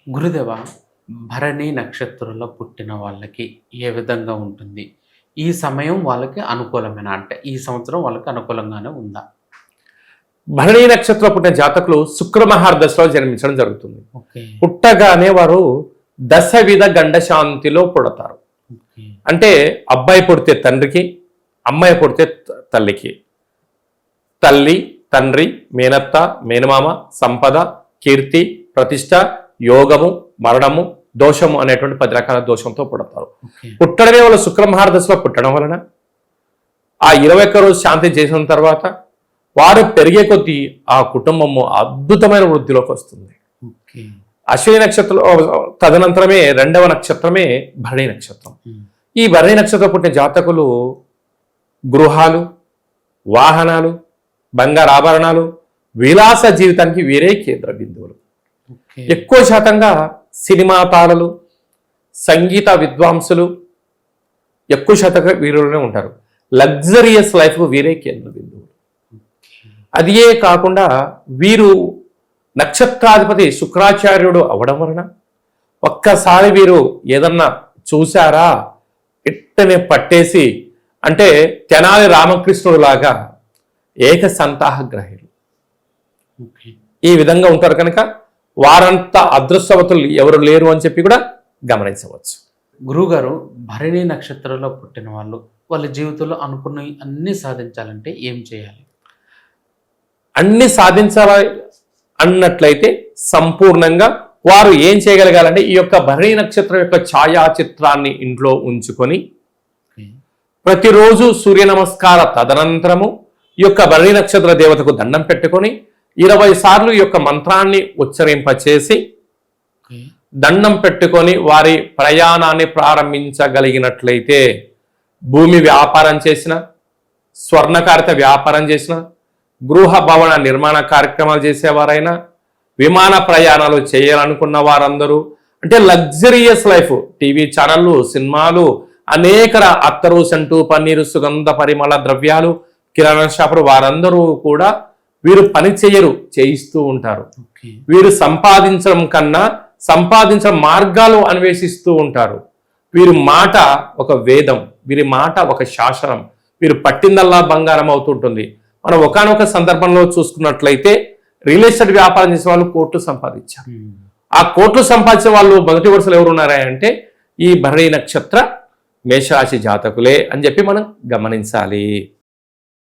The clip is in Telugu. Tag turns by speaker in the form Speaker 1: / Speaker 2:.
Speaker 1: గురుదేవ, భరణి నక్షత్రంలో పుట్టిన వాళ్ళకి ఏ విధంగా ఉంటుంది? ఈ సమయం వాళ్ళకి అనుకూలమేనా? అంటే ఈ సంవత్సరం వాళ్ళకి అనుకూలంగానే ఉందా?
Speaker 2: భరణి నక్షత్రంలో పుట్టిన జాతకులు శుక్ర మహార్దశలో జన్మించడం జరుగుతుంది.
Speaker 1: ఓకే.
Speaker 2: పుట్టగానే వారు దశవిధ గండశాంతిలో పుడతారు.
Speaker 1: ఓకే.
Speaker 2: అంటే అబ్బాయి పుడితే తండ్రికి, అమ్మాయి పుడితే తల్లికి. తల్లి, తండ్రి, మేనత్త, మేనమామ, సంపద, కీర్తి, ప్రతిష్ట, యోగము, మరణము, దోషము అనేటువంటి 10 రకాల దోషంతో పుడతారు.
Speaker 1: ఓకే.
Speaker 2: పుట్టడమే వాళ్ళు శుక్ర మహార్దశలో పుట్టడం వలన ఆ 21 రోజు శాంతి చేసిన తర్వాత వారు పెరిగే కొద్దీ ఆ కుటుంబము అద్భుతమైన వృద్ధిలోకి వస్తుంది.
Speaker 1: ఓకే.
Speaker 2: అశ్విని నక్షత్రం తదనంతరమే 2వ నక్షత్రమే భరణి నక్షత్రం. ఈ భరణి నక్షత్రం పుట్టిన జాతకులు గృహాలు, వాహనాలు, బంగారు ఆభరణాలు, విలాస జీవితానికి వీరే కేంద్ర బిందువులు.
Speaker 1: ఓకే.
Speaker 2: ఎక్కువ శాతంగా సినిమా తారలు, సంగీత విద్వాంసులు ఎక్కువ శాతంగా వీరిలోనే ఉంటారు. లగ్జరియస్ లైఫ్ వీరే కేంద్ర బిందువులు. అదియే కాకుండా వీరు నక్షత్రాధిపతి శుక్రాచార్యుడు అవడం వలన ఒక్కసారి వీరు ఏదన్నా చూశారా ఇట్టనే పట్టేసి, అంటే తెనాలి రామకృష్ణుడు లాగా ఏక సంతాహ గ్రహీలు
Speaker 1: ఓకే.
Speaker 2: ఈ విధంగా ఉంటారు. కనుక వారంతా అదృష్టవతులు ఎవరు లేరు అని చెప్పి కూడా గమనించవచ్చు.
Speaker 1: గురువుగారు, భరణి నక్షత్రంలో పుట్టిన వాళ్ళు వాళ్ళ జీవితంలో అనుకున్నవి అన్నీ సాధించాలంటే ఏం చేయాలి?
Speaker 2: అన్ని సాధించాలి అన్నట్లయితే సంపూర్ణంగా వారు ఏం చేయగలగాలంటే ఈ యొక్క భరణి నక్షత్రం యొక్క ఛాయాచిత్రాన్ని ఇంట్లో ఉంచుకొని ప్రతిరోజు సూర్య నమస్కార తదనంతరము ఈ యొక్క భరణి నక్షత్ర దేవతకు దండం పెట్టుకొని 20 సార్లు ఈ యొక్క మంత్రాన్ని ఉచ్చరింపచేసి దండం పెట్టుకొని వారి ప్రయాణాన్ని ప్రారంభించగలిగినట్లయితే భూమి వ్యాపారం చేసిన, స్వర్ణకారిత వ్యాపారం చేసిన, గృహ భవన నిర్మాణ కార్యక్రమాలు చేసేవారైనా, విమాన ప్రయాణాలు చేయాలనుకున్న వారందరూ, అంటే లగ్జరియస్ లైఫ్, టీవీ ఛానళ్ళు, సినిమాలు, అనేక అత్తరు, సెంటు, పన్నీరు, సుగంధ పరిమళ ద్రవ్యాలు, కిరాణా షాపులు, వారందరూ కూడా వీరు పని చేయరు, చేయిస్తూ ఉంటారు. వీరు సంపాదించడం కన్నా సంపాదించడం మార్గాలు అన్వేషిస్తూ ఉంటారు. వీరి మాట ఒక వేదం, వీరి మాట ఒక శాసనం, వీరు పట్టిందల్లా బంగారం అవుతుంటుంది. మనం ఒకానొక సందర్భంలో చూసుకున్నట్లయితే రియల్ ఎస్టేట్ వ్యాపారం చేసే వాళ్ళు కోట్లు సంపాదించారు. ఆ కోట్లు సంపాదించే వాళ్ళు మొదటి వరుసలో ఎవరు ఉన్నారా అంటే ఈ భరణి నక్షత్ర మేషరాశి జాతకులే అని చెప్పి మనం గమనించాలి.